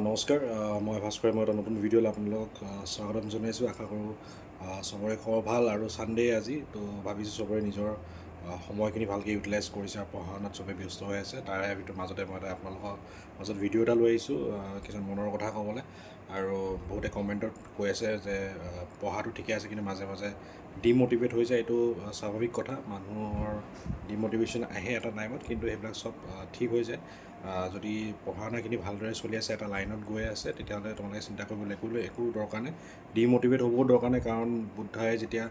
নমস্কাৰ। মই ভাস্কৰে মই এটা নতুন ভিডিঅ'লৈ আপোনালোকক স্বাগতম জনাইছোঁ। আশা কৰোঁ চবৰে খবৰ ভাল আৰু ছানডে আজি তো ভাবিছোঁ চবৰে নিজৰ সময়খিনি ভালকৈ ইউটিলাইজ কৰিছে আৰু পঢ়া শুনাত চবেই ব্যস্ত হৈ আছে। তাৰে ভিতৰত মাজতে মই এটা আপোনালোকৰ মাজত ভিডিঅ' এটা লৈ আহিছোঁ কিছুমান মনৰ কথা ক'বলৈ। আৰু বহুতে কমেণ্টত কৈ আছে যে পঢ়াটো ঠিকে আছে কিন্তু মাজে মাজে ডিম'টিভেট হৈ যায়। এইটো স্বাভাৱিক কথা, মানুহৰ ডিম'টিভেশ্যন আহে এটা টাইমত, কিন্তু সেইবিলাক চব ঠিক হৈ যায়। যদি পঢ়া শুনাখিনি ভালদৰে চলি আছে, এটা লাইনত গৈ আছে, তেতিয়াহ'লে তোমালোকে চিন্তা কৰিবলৈ একো দৰকাৰ নাই, ডিম'টিভেট হ'বও দৰকাৰ নাই। কাৰণ বুদ্ধাই যেতিয়া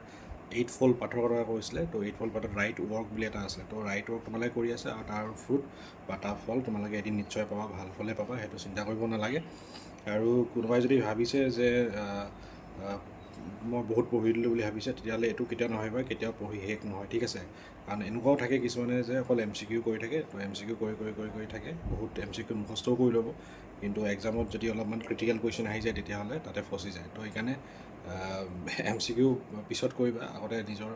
8-fold পাথৰ কথা কৈছিলে, তো 8-fold পাথত ৰাইট ৱৰ্ক বুলি এটা আছিলে। তো ৰাইট ৱৰ্ক তোমালোকে কৰি আছে আৰু তাৰ ফ্ৰুট বা তাৰ ফল তোমালোকে এদিন নিশ্চয় পাবা, ভাল ফলে পাবা, সেইটো চিন্তা কৰিব নালাগে। আৰু কোনোবাই যদি ভাবিছে যে মই বহুত পঢ়ি দিলোঁ বুলি ভাবিছে, তেতিয়াহ'লে এইটো কেতিয়াও নহয় বা কেতিয়াও পঢ়ি শেষ নহয়, ঠিক আছে। কাৰণ এনেকুৱাও থাকে কিছুমানে যে অকল MCQ কৰি থাকে, তো MCQ কৰি থাকে, বহুত MCQ মুখস্থও কৰি ল'ব, কিন্তু এক্সামত যদি অলপমান ক্ৰিটিকেল কুৱেশ্যন আহি যায় তেতিয়াহ'লে তাতে ফচি যায়। তো সেইকাৰণে MCQ পিছত কৰিবা, আগতে নিজৰ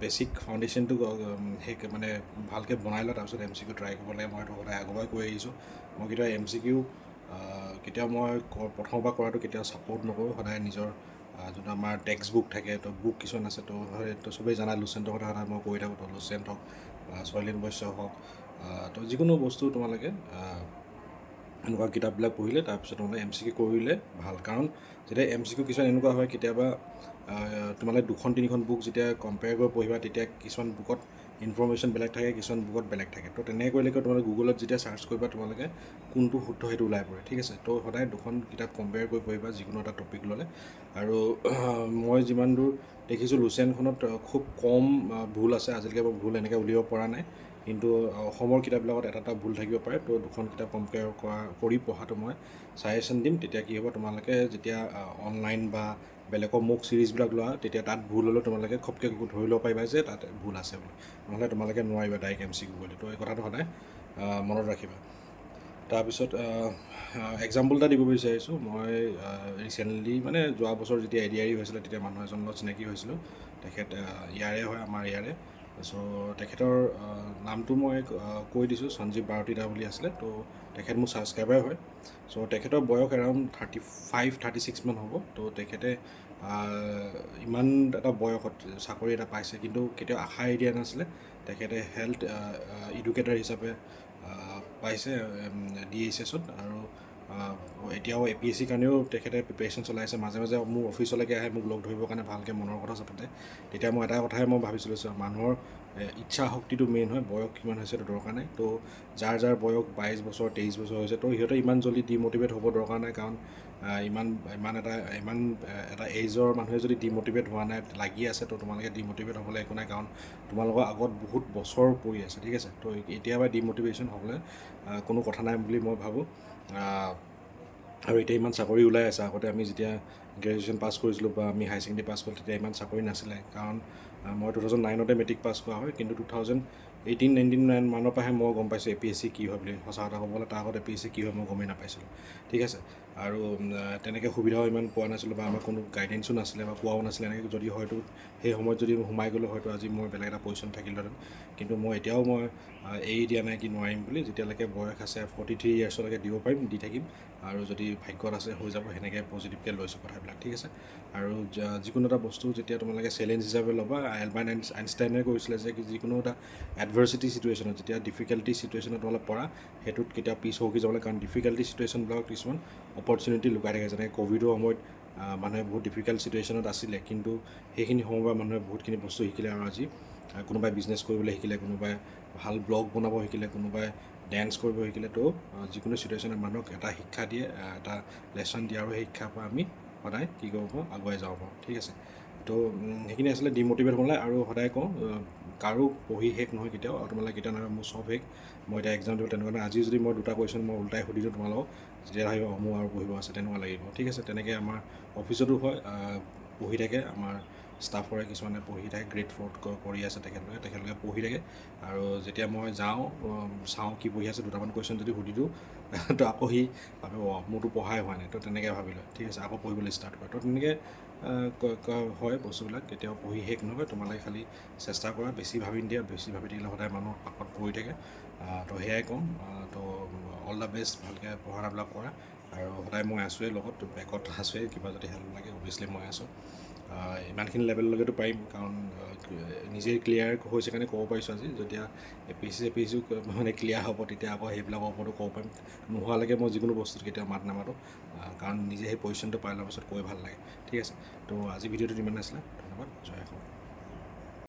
বেছিক ফাউণ্ডেশ্যনটো মানে ভালকৈ বনাই লোৱা, তাৰপিছত MCQ ট্ৰাই কৰিব লাগে। মই এইটো সদায় আগৰপৰাই কৈ আহিছোঁ। মই কেতিয়াও MCQ কেতিয়াও মই প্ৰথমৰ পৰা কৰাটো কেতিয়াও ছাপোৰ্ট নকৰোঁ। সদায় নিজৰ যোনটো আমাৰ টেক্সট বুক থাকে, তো বুক কিছুমান আছে, তো চবেই জানা লুচেণ্টৰ কথা সদায় মই কৈ থাকোঁ। তো লুচেণ্ট হওক বা শৈলেন বৈশ্য হওক, তো যিকোনো বস্তু তোমালোকে এনেকুৱা কিতাপবিলাক পঢ়িলে তাৰপিছত তোমালোকে MCQ কৰিলে ভাল। কাৰণ যেতিয়া MCQ কিছুমান এনেকুৱা হয়, কেতিয়াবা তোমালোকে 2-3খন বুক যেতিয়া কম্পেয়াৰ কৰি পঢ়িবা, তেতিয়া কিছুমান বুকত ইনফৰ্মেশ্যন বেলেগ থাকে, কিছুমান বুকত বেলেগ থাকে। তো তেনেকৈ কৰিলে তোমালোকে গুগলত যেতিয়া চাৰ্চ কৰিবা, তোমালোকে কোনটো শুদ্ধ সেইটো ওলাই পৰে, ঠিক আছে। তো সদায় 2খন কিতাপ কম্পেয়াৰ কৰি পঢ়িবা যিকোনো এটা টপিক ল'লে। আৰু মই যিমান দূৰ দেখিছোঁ, লুচেণ্টখনত খুব কম ভুল আছে। আজিলৈকে মই ভুল এনেকৈ উলিয়াব পৰা নাই, কিন্তু অসমৰ কিতাপবিলাকত এটা ভুল থাকিব পাৰে। তো 2খন কিতাপ কম্পেয়াৰ কৰি পঢ়াটো মই ছাজেশ্যন দিম। তেতিয়া কি হ'ব, তোমালোকে যেতিয়া অনলাইন বা বেলেগৰ মোক ছিৰিজবিলাক লোৱা, তেতিয়া তাত ভুল হ'লেও তোমালোকে খপকৈ ধৰি ল'ব পাৰিবা যে তাত ভুল আছে বুলি, নহ'লে তোমালোকে নোৱাৰিবা ডাইৰেক্ট MCQ কৰিলে। তো এই কথাটো সদায় মনত ৰাখিবা। তাৰপিছত এক্সাম্পল এটা দিব বিচাৰিছোঁ। মই ৰিচেণ্টলি মানে যোৱা বছৰ যেতিয়া ADRE হৈছিলে, তেতিয়া মানুহ এজনৰ লগত চিনাকি হৈছিলোঁ। তেখেত ইয়াৰে হয়, আমাৰ ইয়াৰে। চ' তেখেতৰ নামটো মই কৈ দিছোঁ, সঞ্জীৱ বাৰতীদা বুলি আছিলে। তো তেখেত মোৰ ছাবস্ক্ৰাইবাৰ হয়। চ' তেখেতৰ বয়স এৰাউণ্ড 35-36 মান হ'ব। তো তেখেতে ইমান এটা বয়সত চাকৰি এটা পাইছে, কিন্তু কেতিয়াও আশা এৰি দিয়া নাছিলে। তেখেতে হেল্থ এডুকেটাৰ হিচাপে পাইছে DHS-ত, আৰু এতিয়াও APSC কাৰণেও তেখেতে প্ৰিপেৰেশ্যন চলাই আছে। মাজে মাজে মোৰ অফিচলৈকে আহে, মোক লগ ধৰিবৰ কাৰণে ভালকৈ মনৰ কথা পাতে। তেতিয়া মই এটা কথাই ভাবিছিলোঁ, মানুহৰ ইচ্ছা শক্তিটো মেইন হয়, বয়স কিমান হৈছে সেইটো দৰকাৰ নাই। তো যাৰ বয়স 22 বছৰ 23 বছৰ হৈছে, তো সিহঁতে ইমান জল্দি ডিম'টিভেট হ'ব দৰকাৰ নাই। কাৰণ ইমান এটা এইজৰ মানুহে যদি ডিম'টিভেট হোৱা নাই, লাগি আছে, তো তোমালোকে ডিম'টিভেট হ'বলৈ একো নাই। কাৰণ তোমালোকৰ আগত বহুত বছৰ পৰি আছে, ঠিক আছে। তো এতিয়াৰ পৰা ডিম'টিভেশ্যন হ'বলৈ কোনো কথা নাই বুলি মই ভাবোঁ। আৰু এতিয়া ইমান চাকৰি ওলাই আছে। আগতে আমি যেতিয়া গ্ৰেজুৱেশ্যন পাছ কৰিছিলোঁ বা আমি হায়াৰ ছেকেণ্ডেৰী পাছ কৰিছিলোঁ, তেতিয়া ইমান চাকৰি নাছিলে। কাৰণ মই 2009তে মেট্ৰিক পাছ কৰা হয়, কিন্তু 2018-19 মানৰ পৰাহে মই গম পাইছোঁ APSC কি হয় বুলি। সঁচা কথা ক'বলৈ, তাৰ আগত APSC কি হয় মই গমেই নাপাইছিলোঁ, ঠিক আছে। আৰু তেনেকৈ সুবিধাও ইমান পোৱা নাছিলোঁ, বা আমাৰ কোনো গাইডেঞ্চো নাছিলে বা কোৱাও নাছিলে। এনেকৈ যদি হয়তো সেই সময়ত যদি সোমাই গ'লোঁ, হয়তো আজি মই বেলেগ এটা পজিশ্যন থাকিলোহেঁতেন। কিন্তু এতিয়াও মই এৰি দিয়া নাই কি নোৱাৰিম বুলি। যেতিয়ালৈকে বয়স আছে 43 ইয়াৰ্ছলৈকে দিব পাৰিম, দি থাকিম। আৰু যদি ভাগ্যত আছে হৈ যাব, সেনেকৈ পজিটিভকৈ লৈছোঁ কথাবিলাক, ঠিক আছে। আৰু যিকোনো এটা বস্তু যেতিয়া তোমালোকে চেলেঞ্জ হিচাপে ল'বা, এলবাৰ্ট আইনষ্টাইনে কৈছিলে যে যিকোনো এটা এডভাৰ্চিটি চিটুৱেশ্যনত, যেতিয়া ডিফিকাল্টি চিটুৱেশ্যনত তোমালোকে পৰা, সেইটোত কেতিয়াও পিছ হুহকি যাব লাগে। কাৰণ ডিফিকাল্টি চিটুৱেশ্যনবিলাকত কিছুমান অপৰচুনিটি লুকাই থাকে। যেনেকৈ ক'ভিডৰ সময়ত মানুহে বহুত ডিফিকাল্ট চিটুৱেশ্যনত আছিলে, কিন্তু সেইখিনি সময়ৰ পৰা মানুহে বহুতখিনি বস্তু শিকিলে। আৰু আজি কোনোবাই বিজনেছ কৰিবলৈ শিকিলে, কোনোবাই ভাল ব্লগ বনাব শিকিলে, কোনোবাই ডেন্স কৰিব শিকিলে। তো যিকোনো চিটুৱেশ্যনত মানুহক এটা শিক্ষা দিয়ে, এটা লেচন দিয়ে, আৰু সেই শিক্ষাৰ পৰা আমি সদায় কি কৰিব পাৰোঁ, আগুৱাই যাব পাৰোঁ, ঠিক আছে। তো সেইখিনি আছিলে ডিম'টিভেট হ'লে। আৰু সদায় কওঁ, কাৰো পঢ়ি শেষ নহয় কেতিয়াও, আৰু তোমালোকে কেতিয়াও নহয় মোৰ চব শেষ, মই এতিয়া এক্সাম দিব তেনেকুৱা নহয়। আজি যদি মই 2টা কুৱেশ্যন মই উল্টাই সুধিলোঁ তোমালোকক, তেতিয়া ভাবিব মোৰ আৰু পঢ়িব আছে, তেনেকুৱা লাগিব, ঠিক আছে। তেনেকৈ আমাৰ অফিচতো হয়, পঢ়ি থাকে আমাৰ ষ্টাফৰে, কিছুমানে পঢ়ি থাকে, গ্ৰেড 4 কৰি আছে তেখেতলোকে পঢ়ি থাকে। আৰু যেতিয়া মই যাওঁ চাওঁ কি পঢ়ি আছে, 2টামান কুৱেশ্যন যদি সুধি দিওঁ, তো আকৌ সি ভাবিব মোৰতো পঢ়াই হোৱা নাই, তো তেনেকৈ ভাবি লয়, ঠিক আছে। আকৌ পঢ়িবলৈ ষ্টাৰ্ট কৰে। তো তেনেকৈ হয় বস্তুবিলাক, কেতিয়াও পঢ়ি শেষ নহয়। তোমালোকে খালি চেষ্টা কৰা, বেছি ভাবি নিদিয়া। বেছি ভাবি থাকিলে সদায় মানুহৰ পাকত পৰি থাকে। তো সেয়াই ক'ম। তো অল দ্য বেষ্ট, ভালকৈ পঢ়া শুনাবিলাক কৰা, আৰু সদায় মই আছোঁৱেই লগত, বেকত আছোঁৱেই, কিবা যদি হেল্প লাগে অভিয়াছলি মই আছোঁ। ইমানখিনি লেভেললৈকেতো পাৰিম, কাৰণ নিজে ক্লিয়াৰ হৈছে কাৰণে ক'ব পাৰিছোঁ আজি। যেতিয়া APSC মানে ক্লিয়াৰ হ'ব, তেতিয়া আকৌ সেইবিলাকৰ ওপৰতো ক'ব পাৰিম। নোহোৱালৈকে মই যিকোনো বস্তুত কেতিয়াও মাত নামাতোঁ, কাৰণ নিজে সেই পজিশ্যনটো পাই লোৱাৰ পাছত কৈ ভাল লাগে। ঠিক আছে, তো আজি ভিডিঅ'টো ইমান আছিলে। ধন্যবাদ। জয় অসম।